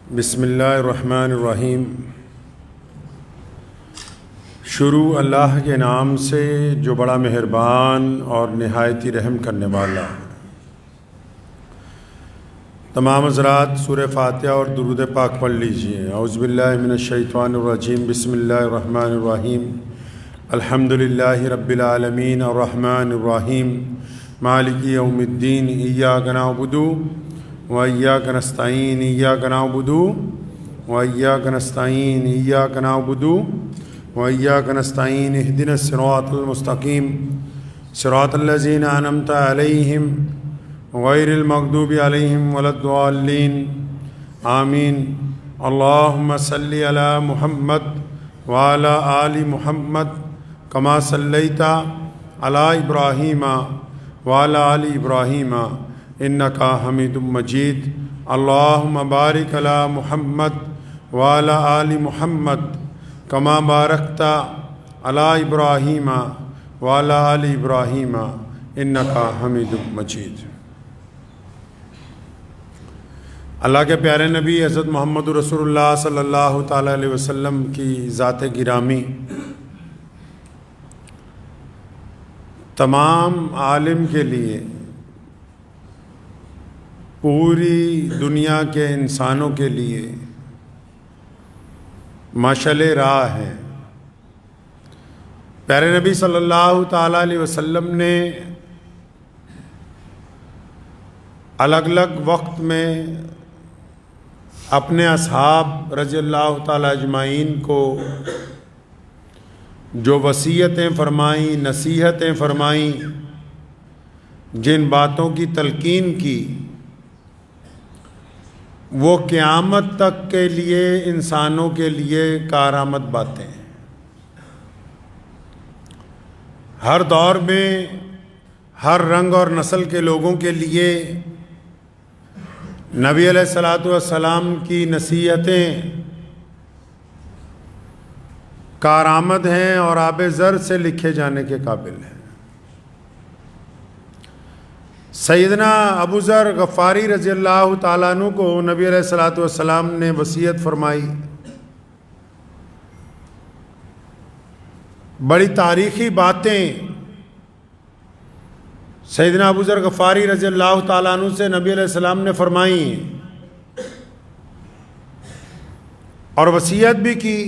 بسم اللہ الرحمن الرحیم۔ شروع اللہ کے نام سے جو بڑا مہربان اور نہایت ہی رحم کرنے والا ہے۔ تمام حضرات سورہ فاتحہ اور درود پاک پڑھ لیجئے۔ اعوذ باللہ من الشیطان الرجیم، بسم اللہ الرحمن الرحیم۔ الحمدللہ رب العالمین الرحمن الرحیم مالک یوم الدین، ایاک نعبد وإياك نستعين، إياك نعبد وإياك نستعين، إياك نعبد وإياك نستعين، اهدنا الصراط المستقيم صراط الذين أنعمت عليهم غير المغضوب عليهم ولا الضالين آمين۔ اللهم صل على محمد وعلى آل محمد كما صليت على إبراهيم وعلى آل إبراهيم انکا حمید مجید۔ اللہم بارک علی محمد وعلی آل محمد کما بارکت علی ابراہیم وعلی آل ابراہیم انکا حمید مجید۔ اللہ کے پیارے نبی حضرت محمد رسول اللہ صلی اللہ تعالیٰ علیہ وسلم کی ذات گرامی، تمام عالم کے لیے، پوری دنیا کے انسانوں کے لیے مشعل راہ ہے۔ پیارے نبی صلی اللہ تعالیٰ علیہ وسلم نے الگ الگ وقت میں اپنے اصحاب رضی اللہ تعالیٰ اجمعین کو جو وصیتیں فرمائیں، نصیحتیں فرمائیں، جن باتوں کی تلقین کی، وہ قیامت تک کے لیے انسانوں کے لیے کارآمد باتیں ہیں۔ ہر دور میں ہر رنگ اور نسل کے لوگوں کے لیے نبی علیہ الصلاۃ والسلام کی نصیحتیں کارآمد ہیں اور آب زر سے لکھے جانے کے قابل ہیں۔ سیدنا ابو ذر غفاری رضی اللہ تعالیٰ عنہ کو نبی علیہ الصلاۃ والسلام نے وصیت فرمائی۔ بڑی تاریخی باتیں سیدنا ابو ذر غفاری رضی اللہ تعالیٰ عنہ سے نبی علیہ السلام نے فرمائی اور وصیت بھی کی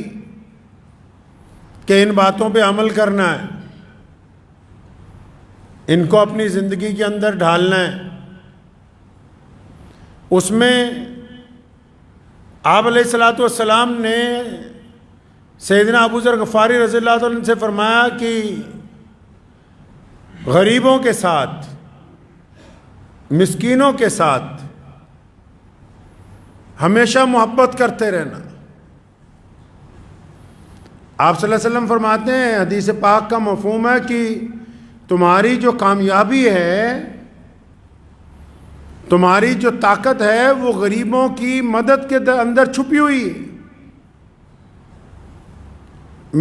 کہ ان باتوں پہ عمل کرنا ہے، ان کو اپنی زندگی کے اندر ڈھالنا ہے۔ اس میں آپ علیہ الصلاۃ والسلام نے سیدنا ابو ذر غفاری رضی اللہ عنہ سے فرمایا کہ غریبوں کے ساتھ، مسکینوں کے ساتھ ہمیشہ محبت کرتے رہنا۔ آپ صلی اللہ علیہ وسلم فرماتے ہیں، حدیث پاک کا مفہوم ہے کہ تمہاری جو کامیابی ہے، تمہاری جو طاقت ہے، وہ غریبوں کی مدد کے اندر چھپی ہوئی ہے،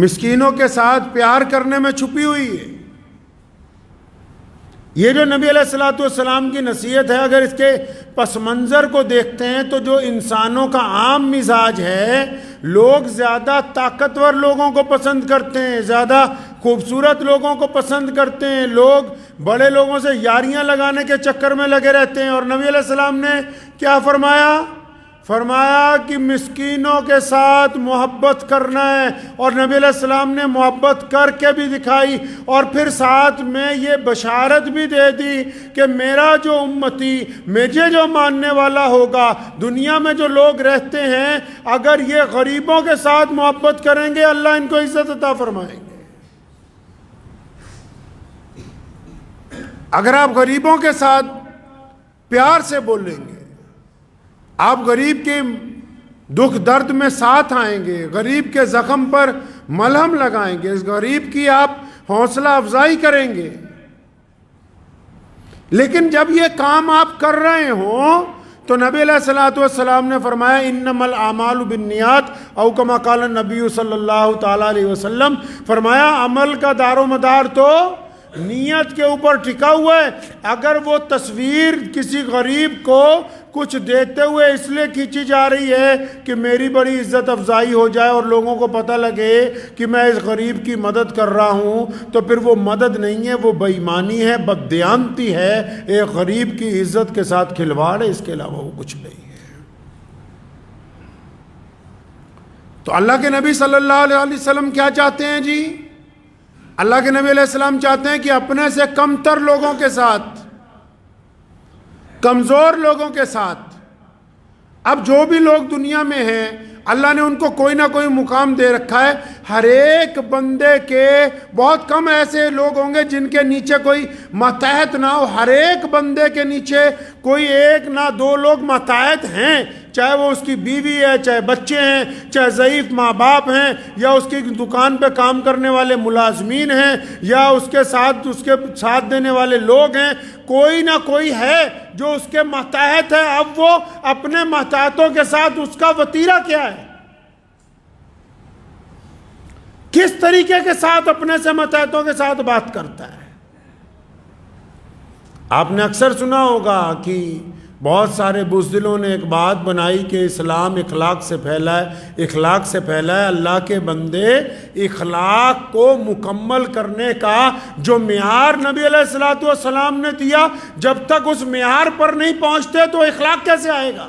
مسکینوں کے ساتھ پیار کرنے میں چھپی ہوئی ہے۔ یہ جو نبی علیہ الصلاۃ والسلام کی نصیحت ہے، اگر اس کے پس منظر کو دیکھتے ہیں تو جو انسانوں کا عام مزاج ہے، لوگ زیادہ طاقتور لوگوں کو پسند کرتے ہیں، زیادہ خوبصورت لوگوں کو پسند کرتے ہیں، لوگ بڑے لوگوں سے یاریاں لگانے کے چکر میں لگے رہتے ہیں۔ اور نبی علیہ السلام نے کیا فرمایا؟ فرمایا کہ مسکینوں کے ساتھ محبت کرنا ہے، اور نبی علیہ السلام نے محبت کر کے بھی دکھائی، اور پھر ساتھ میں یہ بشارت بھی دے دی کہ میرا جو امتی، مجھے جو ماننے والا ہوگا، دنیا میں جو لوگ رہتے ہیں، اگر یہ غریبوں کے ساتھ محبت کریں گے، اللہ ان کو عزت عطا فرمائیں گے۔ اگر آپ غریبوں کے ساتھ پیار سے بولیں گے، آپ غریب کے دکھ درد میں ساتھ آئیں گے، غریب کے زخم پر ملہم لگائیں گے، اس غریب کی آپ حوصلہ افزائی کریں گے، لیکن جب یہ کام آپ کر رہے ہوں تو نبی علیہ الصلاۃ والسلام نے فرمایا انما الاعمال بالنیات، او کما قال النبی صلی اللہ تعالیٰ علیہ وسلم، فرمایا عمل کا دار و مدار تو نیت کے اوپر ٹکا ہوا ہے. اگر وہ تصویر کسی غریب کو کچھ دیتے ہوئے اس لیے کھینچی جا رہی ہے کہ میری بڑی عزت افزائی ہو جائے اور لوگوں کو پتہ لگے کہ میں اس غریب کی مدد کر رہا ہوں، تو پھر وہ مدد نہیں ہے، وہ بے ایمانی ہے، بددیانتی ہے، ایک غریب کی عزت کے ساتھ کھلواڑ ہے، اس کے علاوہ وہ کچھ نہیں ہے. تو اللہ کے نبی صلی اللہ علیہ وسلم کیا چاہتے ہیں جی؟ اللہ کے نبی علیہ السلام چاہتے ہیں کہ اپنے سے کم تر لوگوں کے ساتھ، کمزور لوگوں کے ساتھ، اب جو بھی لوگ دنیا میں ہیں اللہ نے ان کو کوئی نہ کوئی مقام دے رکھا ہے. ہر ایک بندے کے بہت کم ایسے لوگ ہوں گے جن کے نیچے کوئی ماتحت نہ ہو. ہر ایک بندے کے نیچے کوئی ایک نہ دو لوگ ماتحت ہیں، چاہے وہ اس کی بیوی ہے، چاہے بچے ہیں، چاہے ضعیف ماں باپ ہیں، یا اس کی دکان پہ کام کرنے والے ملازمین ہیں، یا اس کے ساتھ دینے والے لوگ ہیں. کوئی نہ کوئی ہے جو اس کے ماتحت ہے. اب وہ اپنے ماتحتوں کے ساتھ اس کا وتیرہ کیا ہے، کس طریقے کے ساتھ اپنے سے ماتحتوں کے ساتھ بات کرتا ہے. آپ نے اکثر سنا ہوگا کہ بہت سارے بزدلوں نے ایک بات بنائی کہ اسلام اخلاق سے پھیلا ہے، اخلاق سے پھیلا ہے. اللہ کے بندے، اخلاق کو مکمل کرنے کا جو معیار نبی علیہ الصلوۃ والسلام نے دیا، جب تک اس معیار پر نہیں پہنچتے تو اخلاق کیسے آئے گا؟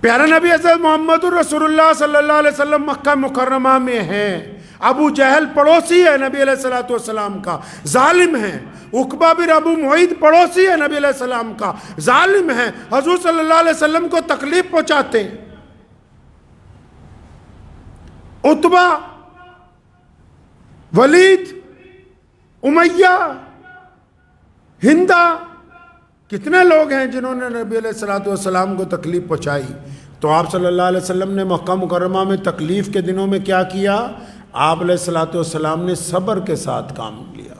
پیارے نبی حضرت محمد الرسول اللہ صلی اللہ علیہ وسلم مکہ مکرمہ میں ہیں. ابو جہل پڑوسی ہے نبی علیہ الصلوۃ والسلام کا، ظالم ہے. عقبہ بن ابو معیط پڑوسی ہے نبی علیہ السلام کا، ظالم ہے. حضور صلی اللہ علیہ وسلم کو تکلیف پہنچاتے ہیں. عتبہ، ولید، امیہ، ہندہ، کتنے لوگ ہیں جنہوں نے نبی علیہ الصلوۃ والسلام کو تکلیف پہنچائی. تو آپ صلی اللہ علیہ وسلم نے مکہ مکرمہ میں تکلیف کے دنوں میں کیا کیا؟ آپ علیہ الصلوۃ والسلام نے صبر کے ساتھ کام لیا.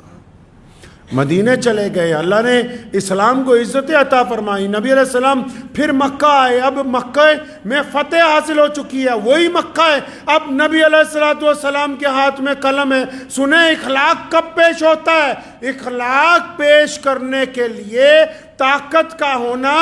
مدینے چلے گئے، اللہ نے اسلام کو عزت عطا فرمائی. نبی علیہ السلام پھر مکہ آئے. اب مکہ میں فتح حاصل ہو چکی ہے، وہی مکہ ہے. اب نبی علیہ الصلوۃ والسلام کے ہاتھ میں قلم ہے. سنیں اخلاق کب پیش ہوتا ہے؟ اخلاق پیش کرنے کے لیے طاقت کا ہونا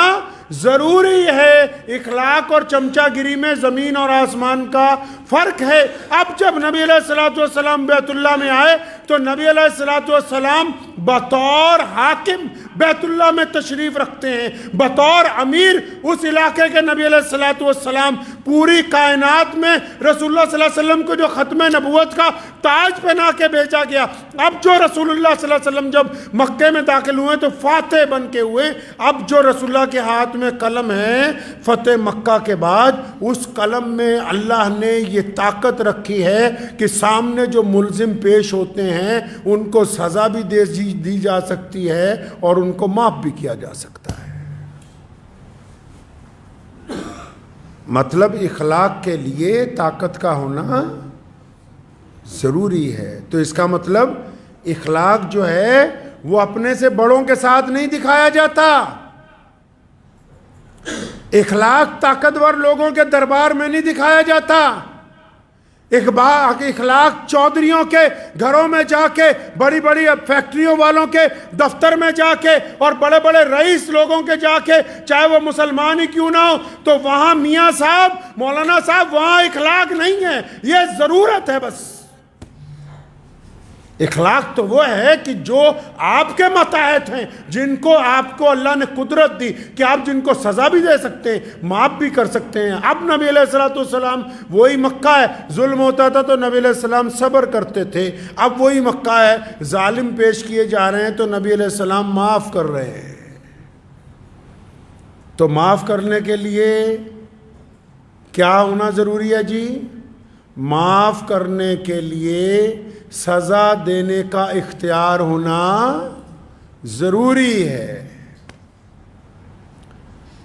ضروری ہے. اخلاق اور چمچہ گیری میں زمین اور آسمان کا فرق ہے. اب جب نبی علیہ الصلوۃ والسلام بیت اللہ میں آئے تو نبی علیہ الصلوۃ والسلام بطور حاکم بیت اللہ میں تشریف رکھتے ہیں، بطور امیر اس علاقے کے نبی علیہ الصلوۃ والسلام. پوری کائنات میں رسول اللہ صلی اللہ علیہ وسلم کو جو ختم نبوت کا تاج پہنا کے بھیجا گیا. اب جو رسول اللہ صلی اللہ علیہ وسلم جب مکے میں داخل ہوئے تو فاتح بن کے ہوئے. اب جو رسول اللہ کے ہاتھ میں قلم ہے فتح مکہ کے بعد، اس قلم میں اللہ نے یہ طاقت رکھی ہے کہ سامنے جو ملزم پیش ہوتے ہیں ان کو سزا بھی دی جا سکتی ہے اور ان کو معاف بھی کیا جا سکتا ہے. مطلب اخلاق کے لیے طاقت کا ہونا ضروری ہے. تو اس کا مطلب اخلاق جو ہے وہ اپنے سے بڑوں کے ساتھ نہیں دکھایا جاتا. اخلاق طاقتور لوگوں کے دربار میں نہیں دکھایا جاتا. اخلاق چودھریوں کے گھروں میں جا کے، بڑی بڑی فیکٹریوں والوں کے دفتر میں جا کے، اور بڑے بڑے رئیس لوگوں کے جا کے، چاہے وہ مسلمان ہی کیوں نہ ہو، تو وہاں میاں صاحب، مولانا صاحب، وہاں اخلاق نہیں ہے. یہ ضرورت ہے بس. اخلاق تو وہ ہے کہ جو آپ کے ماتحت ہیں، جن کو آپ کو اللہ نے قدرت دی کہ آپ جن کو سزا بھی دے سکتے ہیں، معاف بھی کر سکتے ہیں. اب نبی علیہ الصلوۃ والسلام، وہی مکہ ہے، ظلم ہوتا تھا تو نبی علیہ السلام صبر کرتے تھے. اب وہی مکہ ہے، ظالم پیش کیے جا رہے ہیں تو نبی علیہ السلام معاف کر رہے ہیں. تو معاف کرنے کے لیے کیا ہونا ضروری ہے جی؟ معاف کرنے کے لیے سزا دینے کا اختیار ہونا ضروری ہے.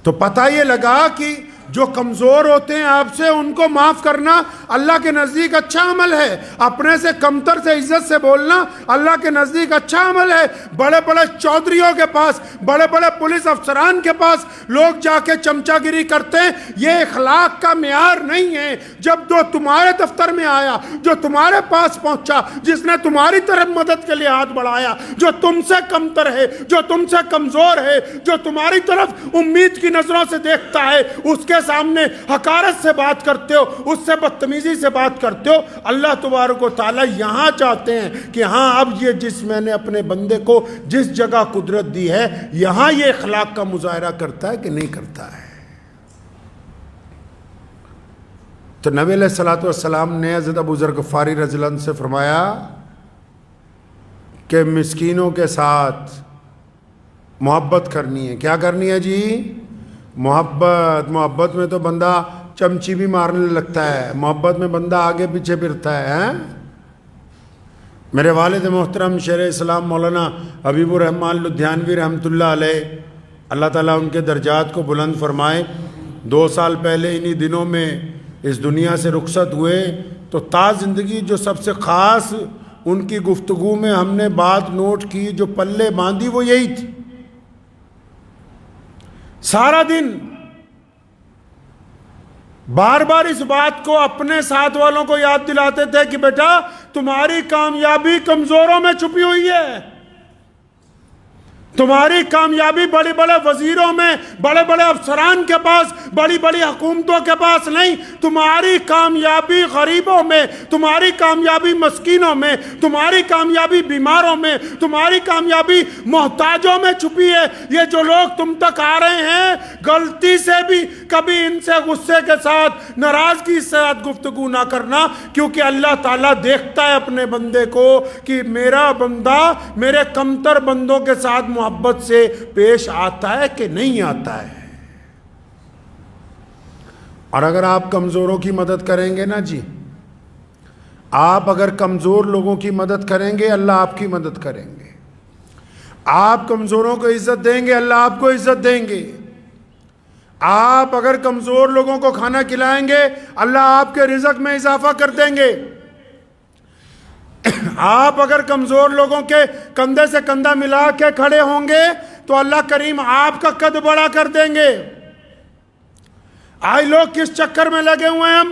تو پتہ یہ لگا کہ جو کمزور ہوتے ہیں آپ سے ان کو معاف کرنا اللہ کے نزدیک اچھا عمل ہے. اپنے سے کمتر سے عزت سے بولنا اللہ کے نزدیک اچھا عمل ہے. بڑے بڑے چودھریوں کے پاس, بڑے بڑے پولیس افسران کے پاس لوگ جا کے چمچا گیری کرتے ہیں, یہ اخلاق کا معیار نہیں ہے. جب جو تمہارے دفتر میں آیا, جو تمہارے پاس پہنچا, جس نے تمہاری طرف مدد کے لیے ہاتھ بڑھایا, جو تم سے کمتر ہے, جو تم سے کمزور ہے, جو تمہاری طرف امید کی نظروں سے دیکھتا ہے, اس کے سامنے حقارت سے بات کرتے ہو, اس سے بدتمیزی سے بات کرتے ہو. اللہ تبارک و تعالیٰ یہاں چاہتے ہیں کہ ہاں اب یہ جس میں نے اپنے بندے کو جس جگہ قدرت دی ہے یہاں یہ اخلاق کا مظاہرہ کرتا ہے کہ نہیں کرتا ہے. تو نبی علیہ الصلوۃ والسلام نے حضرت ابو ذر غفاری رضی اللہ عنہ سے فرمایا کہ مسکینوں کے ساتھ محبت کرنی ہے. کیا کرنی ہے جی؟ محبت. محبت میں تو بندہ چمچی بھی مارنے لگتا ہے, محبت میں بندہ آگے پیچھے پھرتا ہے. میرے والد محترم شیخ اسلام مولانا حبیب الرحمان لدھیانوی رحمۃ اللہ علیہ, اللہ تعالیٰ ان کے درجات کو بلند فرمائے, 2 سال پہلے انہی دنوں میں اس دنیا سے رخصت ہوئے. تو تا زندگی جو سب سے خاص ان کی گفتگو میں ہم نے بات نوٹ کی, جو پلے باندھی, وہ یہی تھی. سارا دن بار بار اس بات کو اپنے ساتھ والوں کو یاد دلاتے تھے کہ بیٹا تمہاری کامیابی کمزوروں میں چھپی ہوئی ہے. تمہاری کامیابی بڑے بڑے وزیروں میں, بڑے بڑے افسران کے پاس, بڑی بڑی حکومتوں کے پاس نہیں. تمہاری کامیابی غریبوں میں, تمہاری کامیابی مسکینوں میں, تمہاری کامیابی بیماروں میں, تمہاری کامیابی محتاجوں میں چھپی ہے. یہ جو لوگ تم تک آ رہے ہیں, غلطی سے بھی کبھی ان سے غصے کے ساتھ, ناراضگی کے ساتھ گفتگو نہ کرنا, کیونکہ اللہ تعالیٰ دیکھتا ہے اپنے بندے کو کہ میرا بندہ میرے کمتر بندوں کے ساتھ محبت سے پیش آتا ہے کہ نہیں آتا ہے. اور اگر آپ کمزوروں کی مدد کریں گے نا جی, آپ اگر کمزور لوگوں کی مدد کریں گے اللہ آپ کی مدد کریں گے. آپ کمزوروں کو عزت دیں گے اللہ آپ کو عزت دیں گے. آپ اگر کمزور لوگوں کو کھانا کھلائیں گے اللہ آپ کے رزق میں اضافہ کر دیں گے. آپ اگر کمزور لوگوں کے کندھے سے کندھا ملا کے کھڑے ہوں گے تو اللہ کریم آپ کا قد بڑا کر دیں گے. آج لوگ کس چکر میں لگے ہوئے ہیں,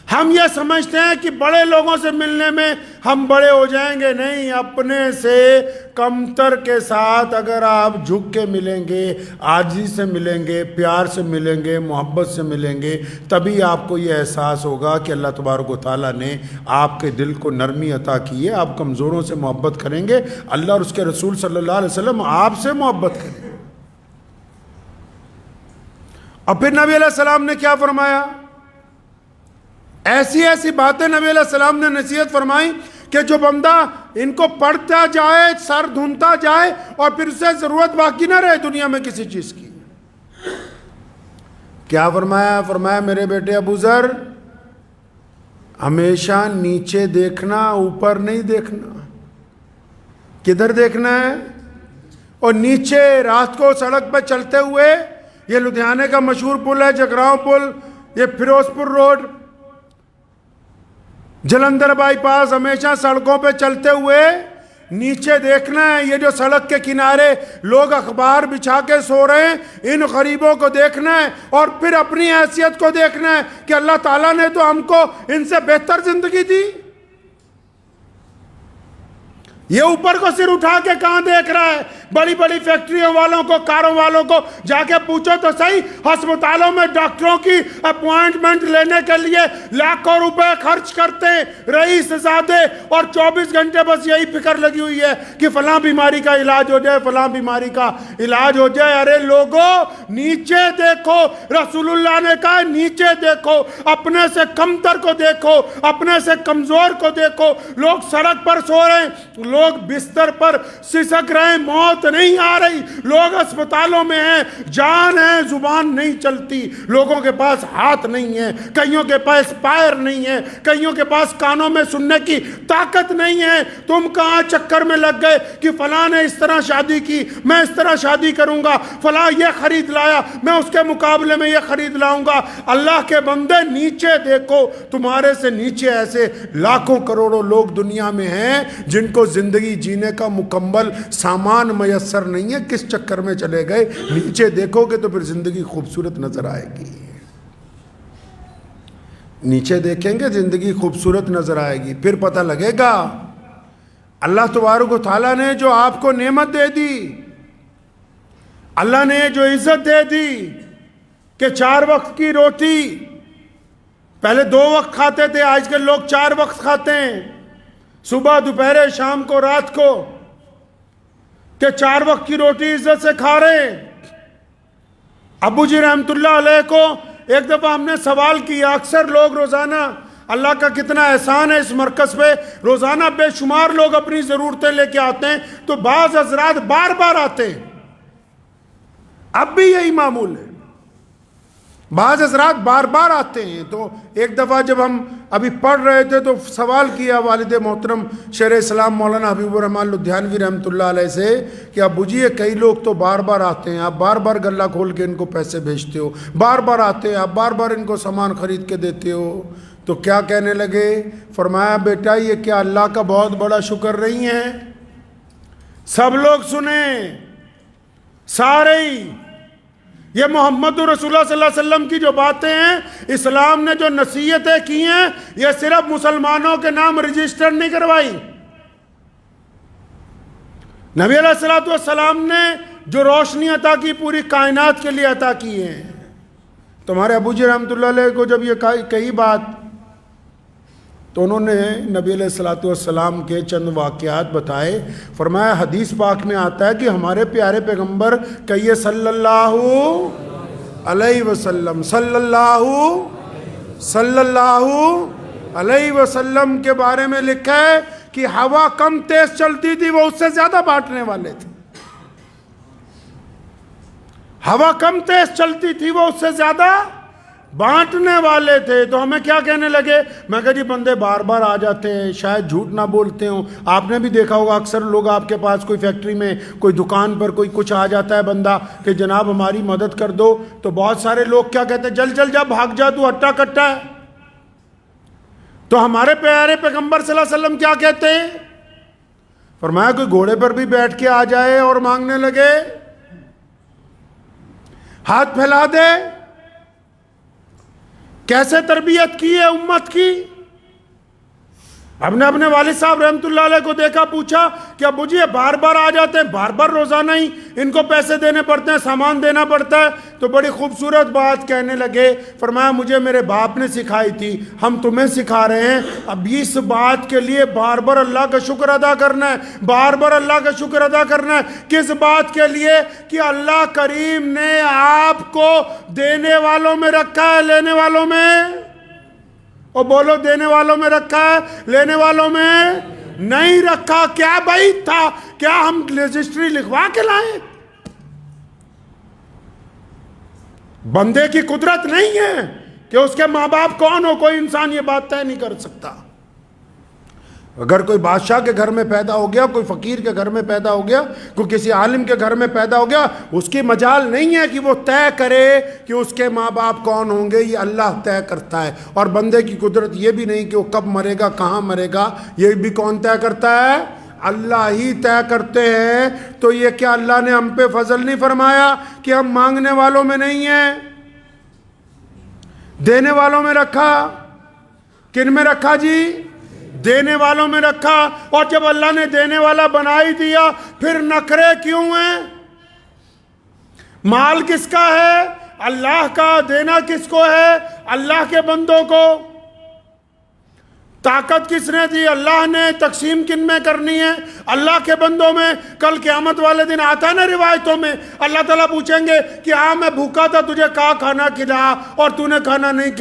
ہم یہ سمجھتے ہیں کہ بڑے لوگوں سے ملنے میں ہم بڑے ہو جائیں گے. نہیں, اپنے سے کمتر کے ساتھ اگر آپ جھک کے ملیں گے, عاجزی سے ملیں گے, پیار سے ملیں گے, محبت سے ملیں گے, تبھی آپ کو یہ احساس ہوگا کہ اللہ تبارک و تعالیٰ نے آپ کے دل کو نرمی عطا کی ہے. آپ کمزوروں سے محبت کریں گے, اللہ اور اس کے رسول صلی اللہ علیہ وسلم آپ سے محبت کریں گے. اور پھر نبی علیہ السلام نے کیا فرمایا؟ ایسی ایسی باتیں نبی علیہ السلام نے نصیحت فرمائی کہ جو بندہ ان کو پڑھتا جائے, سر دھنتا جائے, اور پھر سے ضرورت باقی نہ رہے دنیا میں کسی چیز کی. کیا فرمایا؟ فرمایا میرے بیٹے ابو ذر, ہمیشہ نیچے دیکھنا, اوپر نہیں دیکھنا. کدھر دیکھنا ہے؟ اور نیچے رات کو سڑک پہ چلتے ہوئے, یہ لدھیانے کا مشہور پل ہے جگراؤں پل, یہ فیروز پور روڈ, جلندھر بائی پاس, ہمیشہ سڑکوں پہ چلتے ہوئے نیچے دیکھنا ہے. یہ جو سڑک کے کنارے لوگ اخبار بچھا کے سو رہے ہیں, ان غریبوں کو دیکھنا ہے, اور پھر اپنی حیثیت کو دیکھنا ہے کہ اللہ تعالیٰ نے تو ہم کو ان سے بہتر زندگی دی. یہ اوپر کو سر اٹھا کے کہاں دیکھ رہا ہے؟ بڑی بڑی فیکٹریوں والوں کو, کاروں والوں کو جا کے پوچھو تو صحیح, ہسپتالوں میں ڈاکٹروں کی اپوائنٹمنٹ لینے کے لیے لاکھوں روپے خرچ کرتے ہیں رئیس زادے, اور 24 گھنٹے بس یہی فکر لگی ہوئی ہے کہ فلاں بیماری کا علاج ہو جائے, فلاں بیماری کا علاج ہو جائے. ارے لوگوں, نیچے دیکھو. رسول اللہ نے کہا نیچے دیکھو, اپنے سے کمتر کو دیکھو, اپنے سے کمزور کو دیکھو. لوگ سڑک پر سو رہے ہیں, لوگ لوگ بستر پر سسک رہے ہیں، موت نہیں آ رہی، لوگ اسپتالوں میں ہیں، جان ہے، زبان نہیں چلتی، لوگوں کے پاس ہاتھ نہیں ہے، کئیوں کے پاس پیر نہیں ہے، کئیوں کے پاس کانوں میں سننے کی طاقت نہیں ہے، تم کہاں چکر میں لگ گئے کہ فلاں نے اس طرح شادی کی، میں اس طرح شادی کروں گا، فلاں یہ خرید لایا، میں اس کے مقابلے میں یہ خرید لاؤں گا۔ اللہ کے بندے نیچے دیکھو، تمہارے سے نیچے ایسے لاکھوں کروڑوں لوگ دنیا میں ہیں جن کو زندگی جینے کا مکمل سامان میسر نہیں ہے، کس چکر میں چلے گئے؟ نیچے دیکھو گے تو پھر زندگی خوبصورت نظر آئے گی، نیچے دیکھیں گے زندگی خوبصورت نظر آئے گی، پھر پتہ لگے گا اللہ تبارک و تعالیٰ نے جو آپ کو نعمت دے دی، اللہ نے جو عزت دے دی کہ 4 وقت کی روٹی، پہلے 2 وقت کھاتے تھے، آج کل لوگ 4 وقت کھاتے ہیں، صبح دوپہر شام کو رات کو، کہ 4 وقت کی روٹی عزت سے کھا رہے ہیں۔ ابو جی رحمت اللہ علیہ کو ایک دفعہ ہم نے سوال کیا، اکثر لوگ روزانہ، اللہ کا کتنا احسان ہے اس مرکز پہ، روزانہ بے شمار لوگ اپنی ضرورتیں لے کے آتے ہیں، تو بعض حضرات بار بار آتے ہیں، اب بھی یہی معمول ہے، بعض حضرات بار بار آتے ہیں۔ تو ایک دفعہ جب ہم ابھی پڑھ رہے تھے تو سوال کیا والد محترم شیخ اسلام مولانا حبیب الرحمن لدھیانوی رحمۃ اللہ علیہ سے کہ ابو جی یہ کئی لوگ تو بار بار آتے ہیں، آپ بار بار گلہ کھول کے ان کو پیسے بھیجتے ہو، بار بار آتے ہیں، آپ بار بار ان کو سامان خرید کے دیتے ہو، تو کیا کہنے لگے؟ فرمایا بیٹا یہ کیا اللہ کا بہت بڑا شکر نہیں ہے؟ سب لوگ سنیں، سارے ہی، یہ محمد رسول اللہ صلی اللہ علیہ وسلم کی جو باتیں ہیں، اسلام نے جو نصیحتیں کی ہیں، یہ صرف مسلمانوں کے نام رجسٹر نہیں کروائی، نبی علیہ السلام نے جو روشنی عطا کی پوری کائنات کے لیے عطا کی ہے۔ تمہارے ابو جی رحمت اللہ علیہ کو جب یہ کہی بات تو انہوں نے نبی علیہ السلام کے چند واقعات بتائے، فرمایا حدیث پاک میں آتا ہے کہ ہمارے پیارے پیغمبر کہیے صلی اللہ علیہ وسلم، صلی اللہ علیہ وسلم کے بارے میں لکھا ہے کہ ہوا کم تیز چلتی تھی، وہ اس سے زیادہ بانٹنے والے تھے، ہوا کم تیز چلتی تھی، وہ اس سے زیادہ بانٹنے والے تھے۔ تو ہمیں کیا کہنے لگے؟ میں کہا جی بندے بار بار آ جاتے ہیں، شاید جھوٹ نہ بولتے ہوں، آپ نے بھی دیکھا ہوگا اکثر لوگ آپ کے پاس کوئی فیکٹری میں، کوئی دکان پر کوئی کچھ آ جاتا ہے بندہ کہ جناب ہماری مدد کر دو، تو بہت سارے لوگ کیا کہتے ہیں؟ جل جا بھاگ جا، تو ہٹا کٹا ہے۔ تو ہمارے پیارے پیغمبر صلی اللہ علیہ وسلم کیا کہتے ہیں؟ فرمایا کوئی گھوڑے پر بھی بیٹھ کے آ جائے اور مانگنے لگے، ہاتھ پھیلا دے۔ کیسے تربیت کی ہے امت کی؟ ہم نے اپنے والد صاحب رحمت اللہ علیہ کو دیکھا، پوچھا کہ ابو جی یہ بار بار آ جاتے ہیں، بار بار روزانہ ہی ان کو پیسے دینے پڑتے ہیں، سامان دینا پڑتا ہے، تو بڑی خوبصورت بات کہنے لگے، فرمایا مجھے میرے باپ نے سکھائی تھی، ہم تمہیں سکھا رہے ہیں، اب اس بات کے لیے بار بار اللہ کا شکر ادا کرنا ہے، بار بار اللہ کا شکر ادا کرنا ہے۔ کس بات کے لیے؟ کہ اللہ کریم نے آپ کو دینے والوں میں رکھا ہے، لینے والوں میں، اور بولو دینے والوں میں رکھا ہے، لینے والوں میں نہیں رکھا۔ کیا بعید تھا؟ کیا ہم رجسٹری لکھوا کے لائیں؟ بندے کی قدرت نہیں ہے کہ اس کے ماں باپ کون ہو، کوئی انسان یہ بات طے نہیں کر سکتا۔ اگر کوئی بادشاہ کے گھر میں پیدا ہو گیا، کوئی فقیر کے گھر میں پیدا ہو گیا، کوئی کسی عالم کے گھر میں پیدا ہو گیا، اس کی مجال نہیں ہے کہ وہ طے کرے کہ اس کے ماں باپ کون ہوں گے، یہ اللہ طے کرتا ہے۔ اور بندے کی قدرت یہ بھی نہیں کہ وہ کب مرے گا، کہاں مرے گا، یہ بھی کون طے کرتا ہے؟ اللہ ہی طے کرتے ہیں۔ تو یہ کیا اللہ نے ہم پہ فضل نہیں فرمایا کہ ہم مانگنے والوں میں نہیں ہیں، دینے والوں میں رکھا؟ کن میں رکھا جی؟ دینے والوں میں رکھا۔ اور جب اللہ نے دینے والا بنا ہی دیا، پھر نخرے کیوں ہیں؟ مال کس کا ہے؟ اللہ کا۔ دینا کس کو ہے؟ اللہ کے بندوں کو۔ طاقت کس نے دی؟ اللہ نے۔ تقسیم کن میں کرنی ہے؟ اللہ کے بندوں میں۔ کل قیامت والے دن آتا ہے نا روایتوں میں، اللہ تعالیٰ پوچھیں گے کہ ہاں میں بھوکا تھا، تجھے کہا کھانا کھلا اور تو نے کھانا نہیں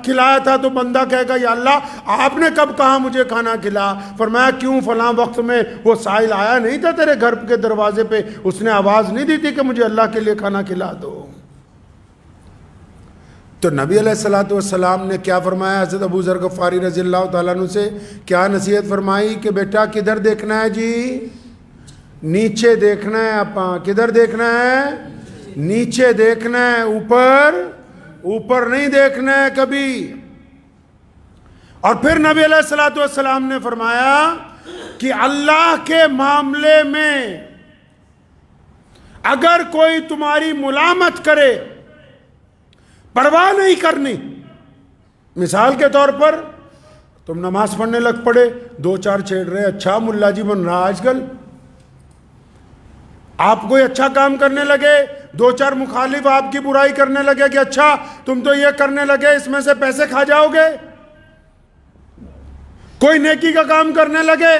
کھلایا تھا، تو بندہ کہے گا یا اللہ آپ نے کب کہا مجھے کھانا کھلا؟ فرمایا کیوں؟ فلاں وقت میں وہ سائل آیا نہیں تھا تیرے گھر کے دروازے پہ، اس نے آواز نہیں دی تھی کہ مجھے اللہ کے لیے کھانا کھلا دو؟ تو نبی علیہ السلام نے کیا فرمایا؟ حضرت ابو ذر غفاری رضی اللہ تعالیٰ عنہ سے کیا نصیحت فرمائی کہ بیٹا کدھر دیکھنا ہے جی؟ نیچے دیکھنا ہے۔ اپا کدھر دیکھنا ہے؟ نیچے دیکھنا ہے، اوپر نہیں دیکھنا ہے کبھی۔ اور پھر نبی علیہ السلام نے فرمایا کہ اللہ کے معاملے میں اگر کوئی تمہاری ملامت کرے، پرواہ نہیں کرنی۔ مثال کے طور پر تم نماز پڑھنے لگ پڑے، دو چار چھیڑ رہے، اچھا ملا جی بن رہا آج کل۔ آپ کوئی اچھا کام کرنے لگے، دو چار مخالف آپ کی برائی کرنے لگے کہ اچھا تم تو یہ کرنے لگے، اس میں سے پیسے کھا جاؤ گے۔ کوئی نیکی کا کام کرنے لگے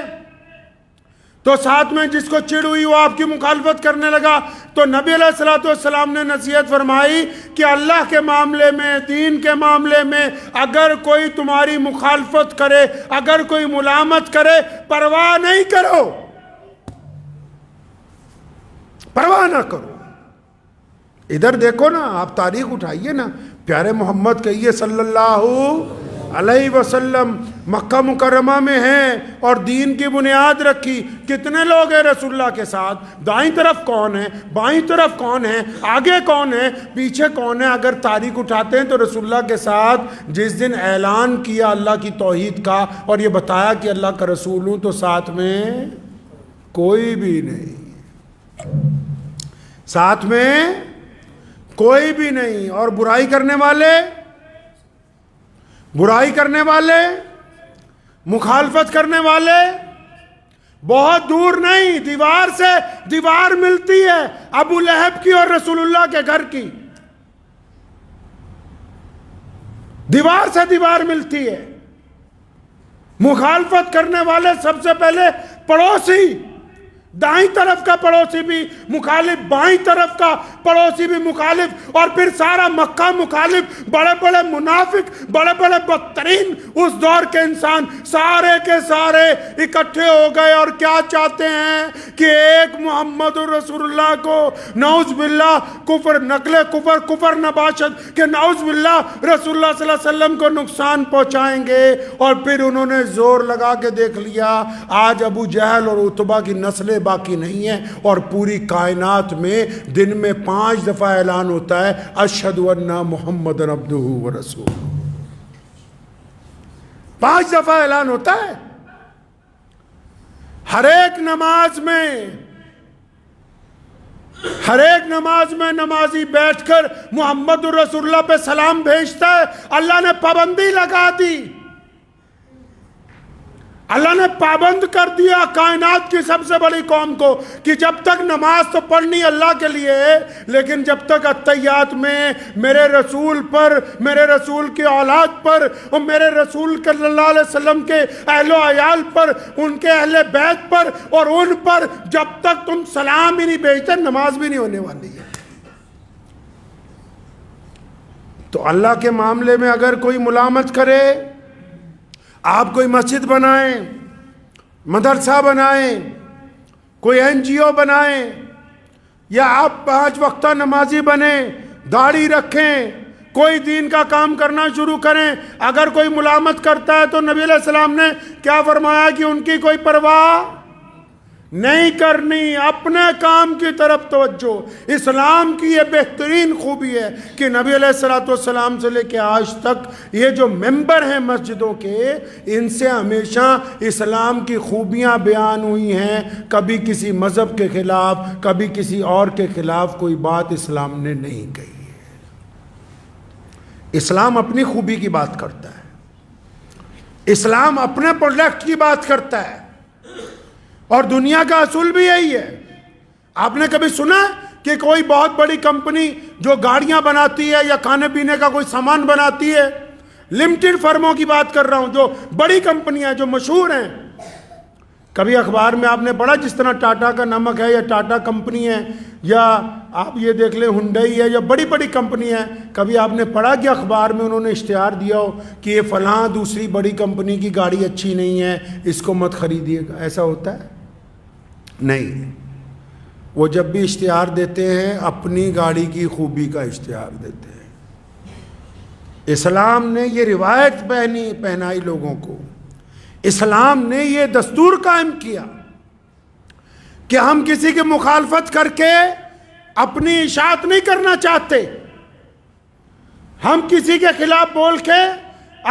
تو ساتھ میں جس کو چڑ ہوئی وہ آپ کی مخالفت کرنے لگا، تو نبی علیہ السلام نے نصیحت فرمائی کہ اللہ کے معاملے میں، دین کے معاملے میں اگر کوئی تمہاری مخالفت کرے، اگر کوئی ملامت کرے، پرواہ نہیں کرو، پرواہ نہ کرو۔ ادھر دیکھو نا، آپ تاریخ اٹھائیے نا، پیارے محمد کہیے صلی اللہ علیہ وسلم مکہ مکرمہ میں ہیں اور دین کی بنیاد رکھی۔ کتنے لوگ ہیں رسول اللہ کے ساتھ؟ دائیں طرف کون ہے، بائیں طرف کون ہے، آگے کون ہے، پیچھے کون ہے؟ اگر تاریخ اٹھاتے ہیں تو رسول اللہ کے ساتھ جس دن اعلان کیا اللہ کی توحید کا اور یہ بتایا کہ اللہ کا رسول ہوں، تو ساتھ میں کوئی بھی نہیں، ساتھ میں کوئی بھی نہیں۔ اور برائی کرنے والے، مخالفت کرنے والے بہت دور نہیں، دیوار سے دیوار ملتی ہے، ابو لہب کی اور رسول اللہ کے گھر کی دیوار سے دیوار ملتی ہے۔ مخالفت کرنے والے سب سے پہلے پڑوسی، دائیں طرف کا پڑوسی بھی مخالف، بائیں طرف کا پڑوسی بھی مخالف، اور پھر سارا مکہ مخالف، بڑے بڑے منافق، بڑے بڑے بدترین اس دور کے انسان سارے کے سارے اکٹھے ہو گئے، اور کیا چاہتے ہیں کہ ایک محمد رسول اللہ کو نعوذ باللہ کفر، نقل کفر نباشت کہ نعوذ باللہ رسول اللہ صلی اللہ علیہ وسلم کو نقصان پہنچائیں گے۔ اور پھر انہوں نے زور لگا کے دیکھ لیا، آج ابو جہل اور عتبہ کی نسلیں باقی نہیں ہے، اور پوری کائنات میں دن میں 5 دفعہ اعلان ہوتا ہے اشہد ان محمد عبدہ ورسولہ، 5 دفعہ اعلان ہوتا ہے۔ ہر ایک نماز میں نمازی بیٹھ کر محمد رسول اللہ پہ سلام بھیجتا ہے۔ اللہ نے پابندی لگا دی، اللہ نے پابند کر دیا کائنات کی سب سے بڑی قوم کو کہ جب تک نماز تو پڑھنی اللہ کے لیے ہے، لیکن جب تک اتحیات میں میرے رسول پر، میرے رسول کی اولاد پر اور میرے رسول صلی اللہ علیہ وسلم کے اہل و عیال پر، ان کے اہل بیت پر اور ان پر جب تک تم سلام ہی نہیں بھیجتے، نماز بھی نہیں ہونے والی ہے۔ تو اللہ کے معاملے میں اگر کوئی ملامت کرے، آپ کوئی مسجد بنائیں، مدرسہ بنائیں، کوئی NGO بنائیں، یا آپ 5 وقتہ نمازی بنیں، داڑھی رکھیں، کوئی دین کا کام کرنا شروع کریں، اگر کوئی ملامت کرتا ہے تو نبی علیہ السلام نے کیا فرمایا کہ ان کی کوئی پرواہ نہیں کرنی، اپنے کام کی طرف توجہ۔ اسلام کی یہ بہترین خوبی ہے کہ نبی علیہ السلام سے لے کے آج تک یہ جو ممبر ہیں مسجدوں کے، ان سے ہمیشہ اسلام کی خوبیاں بیان ہوئی ہیں، کبھی کسی مذہب کے خلاف، کبھی کسی اور کے خلاف کوئی بات اسلام نے نہیں کہی ہے۔ اسلام اپنی خوبی کی بات کرتا ہے، اسلام اپنے پروڈکٹ کی بات کرتا ہے، اور دنیا کا اصول بھی یہی ہے۔ آپ نے کبھی سنا کہ کوئی بہت بڑی کمپنی جو گاڑیاں بناتی ہے یا کھانے پینے کا کوئی سامان بناتی ہے، لمیٹڈ فرموں کی بات کر رہا ہوں، جو بڑی کمپنیاں جو مشہور ہیں. کبھی اخبار میں آپ نے پڑھا جس طرح ٹاٹا کا نمک ہے یا ٹاٹا کمپنی ہے یا آپ یہ دیکھ لیں ہنڈئی ہے یا بڑی بڑی کمپنی ہے، کبھی آپ نے پڑھا کہ اخبار میں انہوں نے اشتہار دیا ہو کہ یہ فلاں دوسری بڑی کمپنی کی گاڑی اچھی نہیں ہے، اس کو مت خریدیے گا؟ ایسا ہوتا ہے؟ نہیں. وہ جب بھی اشتہار دیتے ہیں اپنی گاڑی کی خوبی کا اشتہار دیتے ہیں. اسلام نے یہ روایت پہنائی لوگوں کو، اسلام نے یہ دستور قائم کیا کہ ہم کسی کی مخالفت کر کے اپنی اشاعت نہیں کرنا چاہتے، ہم کسی کے خلاف بول کے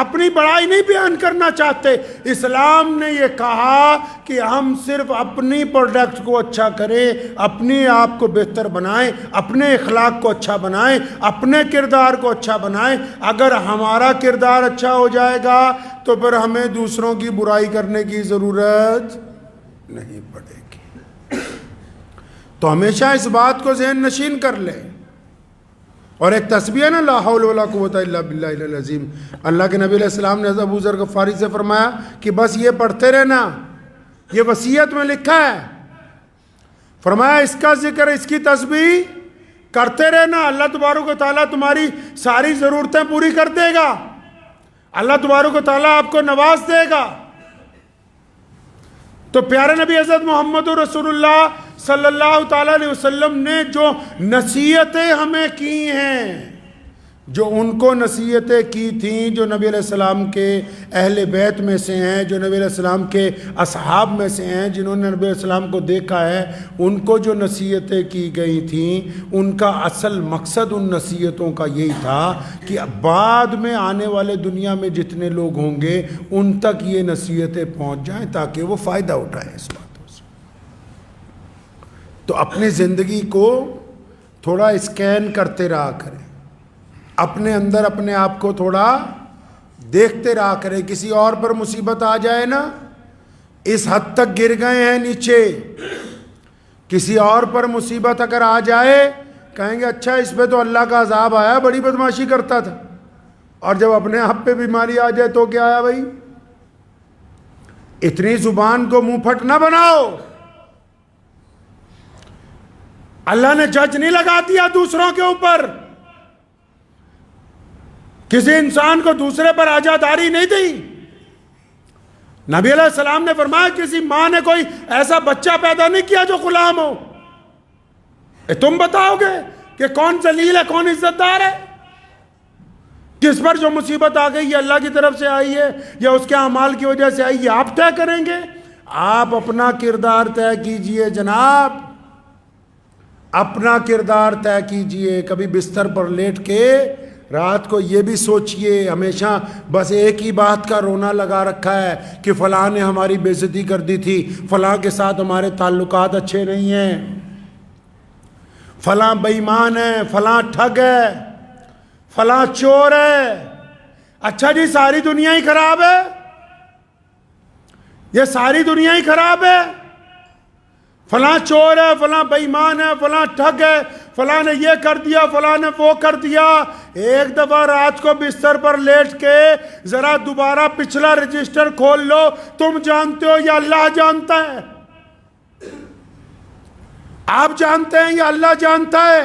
اپنی بڑائی نہیں بیان کرنا چاہتے. اسلام نے یہ کہا کہ ہم صرف اپنی پروڈکٹ کو اچھا کریں، اپنے آپ کو بہتر بنائیں، اپنے اخلاق کو اچھا بنائیں، اپنے کردار کو اچھا بنائیں. اگر ہمارا کردار اچھا ہو جائے گا تو پھر ہمیں دوسروں کی برائی کرنے کی ضرورت نہیں پڑے گی. تو ہمیشہ اس بات کو ذہن نشین کر لیں. اور ایک تسبیح ہے نا، لا حول ولا قوت الا باللہ العظیم. اللہ کے نبی علیہ السلام نے حضرت ابو ذر غفاری سے فرمایا کہ بس یہ پڑھتے رہنا، یہ وصیت میں لکھا ہے. فرمایا اس کا ذکر، اس کی تسبیح کرتے رہنا، اللہ تبارک و تعالیٰ تمہاری ساری ضرورتیں پوری کر دے گا، اللہ تبارک و تعالیٰ آپ کو نواز دے گا. تو پیارے نبی حضرت محمد رسول اللہ صلی اللہ تعالیٰ علیہ وسلم نے جو نصیحتیں ہمیں کی ہیں، جو ان کو نصیحتیں کی تھیں، جو نبی علیہ السلام کے اہل بیت میں سے ہیں، جو نبی علیہ السلام کے اصحاب میں سے ہیں، جنہوں نے نبی علیہ السلام کو دیکھا ہے، ان کو جو نصیحتیں کی گئی تھیں، ان کا اصل مقصد ان نصیحتوں کا یہی تھا کہ بعد میں آنے والے دنیا میں جتنے لوگ ہوں گے ان تک یہ نصیحتیں پہنچ جائیں تاکہ وہ فائدہ اٹھائیں اس باتوں سے. تو اپنی زندگی کو تھوڑا اسکین کرتے رہا کریں، اپنے اندر اپنے آپ کو تھوڑا دیکھتے رہا کریں. کسی اور پر مصیبت آ جائے نا، اس حد تک گر گئے ہیں نیچے، کسی اور پر مصیبت اگر آ جائے کہیں گے اچھا اس پہ تو اللہ کا عذاب آیا، بڑی بدماشی کرتا تھا. اور جب اپنے آپ پہ بیماری آ جائے تو کیا آیا بھائی؟ اتنی زبان کو منہ پھٹ نہ بناؤ. اللہ نے جج نہیں لگا دیا دوسروں کے اوپر، کسی انسان کو دوسرے پر آزاداری نہیں دی. نبی علیہ السلام نے فرمایا کسی ماں نے کوئی ایسا بچہ پیدا نہیں کیا جو غلام ہو. تم بتاؤ گے کہ کون ذلیل ہے کون عزت دار ہے؟ کس پر جو مصیبت آ گئی یہ اللہ کی طرف سے آئی ہے یا اس کے اعمال کی وجہ سے آئی، یہ آپ طے کریں گے. آپ اپنا کردار طے کیجئے جناب، اپنا کردار طے کیجئے. کبھی بستر پر لیٹ کے رات کو یہ بھی سوچئے، ہمیشہ بس ایک ہی بات کا رونا لگا رکھا ہے کہ فلاں نے ہماری بے عزتی کر دی تھی، فلاں کے ساتھ ہمارے تعلقات اچھے نہیں ہیں، فلاں بے ایمان ہے، فلاں ٹھگ ہے، فلاں چور ہے. اچھا جی ساری دنیا ہی خراب ہے، یہ ساری دنیا ہی خراب ہے، فلاں چور ہے، فلاں بے ایمان ہے، فلاں ٹھگ ہے، فلاں نے یہ کر دیا، فلاں نے وہ کر دیا. ایک دفعہ رات کو بستر پر لیٹ کے ذرا دوبارہ پچھلا رجسٹر کھول لو. تم جانتے ہو یا اللہ جانتا ہے؟ آپ جانتے ہیں یا اللہ جانتا ہے؟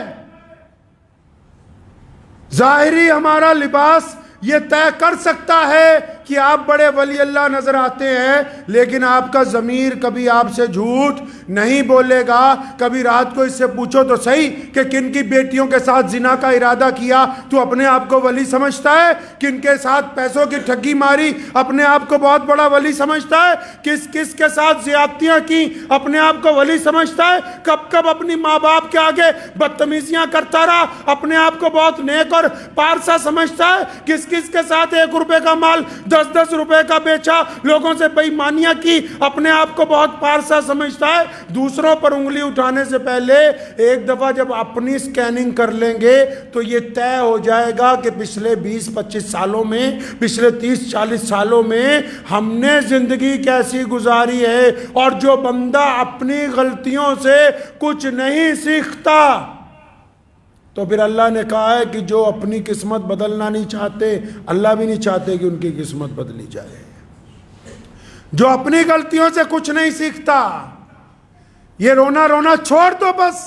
ظاہری ہمارا لباس یہ طے کر سکتا ہے کہ آپ بڑے ولی اللہ نظر آتے ہیں، لیکن آپ کا ضمیر کبھی آپ سے جھوٹ نہیں بولے گا. کبھی رات کو اس سے پوچھو تو صحیح کہ کن کی بیٹیوں کے ساتھ زنا کا ارادہ کیا تو اپنے آپ کو ولی سمجھتا ہے، کن کے ساتھ پیسوں کی ٹھگی ماری اپنے آپ کو بہت بڑا ولی سمجھتا ہے، کس کس کے ساتھ زیادتیاں کی اپنے آپ کو ولی سمجھتا ہے، کب کب اپنی ماں باپ کے آگے بدتمیزیاں کرتا رہا اپنے آپ کو بہت نیک اور پارسا سمجھتا ہے، کس کس کے ساتھ 1 روپے کا مال 10 روپے کا بیچا، لوگوں سے بے ایمانیاں کی اپنے آپ کو بہت پارسا سمجھتا ہے. دوسروں پر انگلی اٹھانے سے پہلے ایک دفعہ جب اپنی سکیننگ کر لیں گے تو یہ طے ہو جائے گا کہ پچھلے 20-25 سالوں میں، پچھلے 30-40 سالوں میں ہم نے زندگی کیسی گزاری ہے. اور جو بندہ اپنی غلطیوں سے کچھ نہیں سیکھتا تو پھر اللہ نے کہا ہے کہ جو اپنی قسمت بدلنا نہیں چاہتے، اللہ بھی نہیں چاہتے کہ ان کی قسمت بدلی جائے۔ جو اپنی غلطیوں سے کچھ نہیں سیکھتا، یہ رونا رونا چھوڑ دو بس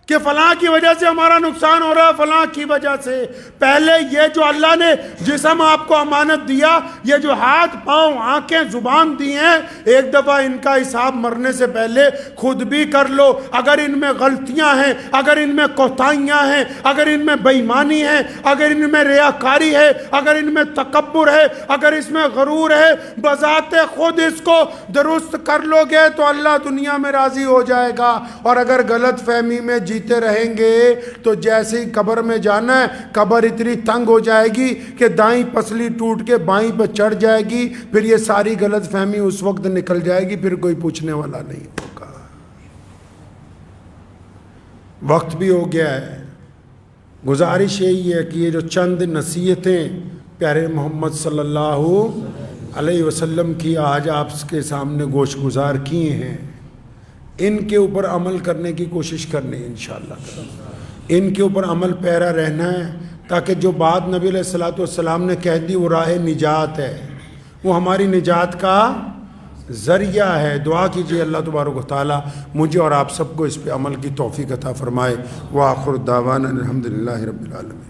کہ فلاں کی وجہ سے ہمارا نقصان ہو رہا ہے، فلاں کی وجہ سے۔ پہلے یہ جو اللہ نے جسم آپ کو امانت دیا، یہ جو ہاتھ پاؤں آنکھیں زبان دی ہیں، ایک دفعہ ان کا حساب مرنے سے پہلے خود بھی کر لو۔ اگر ان میں غلطیاں ہیں، اگر ان میں کوتاہیاں ہیں، اگر ان میں بے ایمانی ہے، اگر ان میں ریاکاری ہے، اگر ان میں تکبر ہے، اگر اس میں غرور ہے، بذات خود اس کو درست کر لو گے تو اللہ دنیا میں راضی ہو جائے گا۔ اور اگر غلط فہمی میں جیتے رہیں گے تو جیسے ہی قبر میں جانا ہے، قبر اتنی تنگ ہو جائے گی کہ دائیں پسلی ٹوٹ کے بائیں پہ چڑھ جائے گی، پھر یہ ساری غلط فہمی اس وقت نکل جائے گی، پھر کوئی پوچھنے والا نہیں ہوگا۔ وقت بھی ہو گیا ہے۔ گزارش یہی ہے کہ یہ جو چند نصیحتیں پیارے محمد صلی اللہ علیہ وسلم کی آج آپ کے سامنے گوش گزار کی ہیں، ان کے اوپر عمل کرنے کی کوشش کرنی ہے انشاءاللہ۔ ان کے اوپر عمل پیرا رہنا ہے تاکہ جو بات نبی علیہ الصلوۃ والسلام نے کہہ دی وہ راہ نجات ہے، وہ ہماری نجات کا ذریعہ ہے۔ دعا کیجیے اللہ تبارک و تعالی مجھے اور آپ سب کو اس پہ عمل کی توفیق عطا فرمائے۔ وآخر دعوانا الحمدللہ رب العالمین۔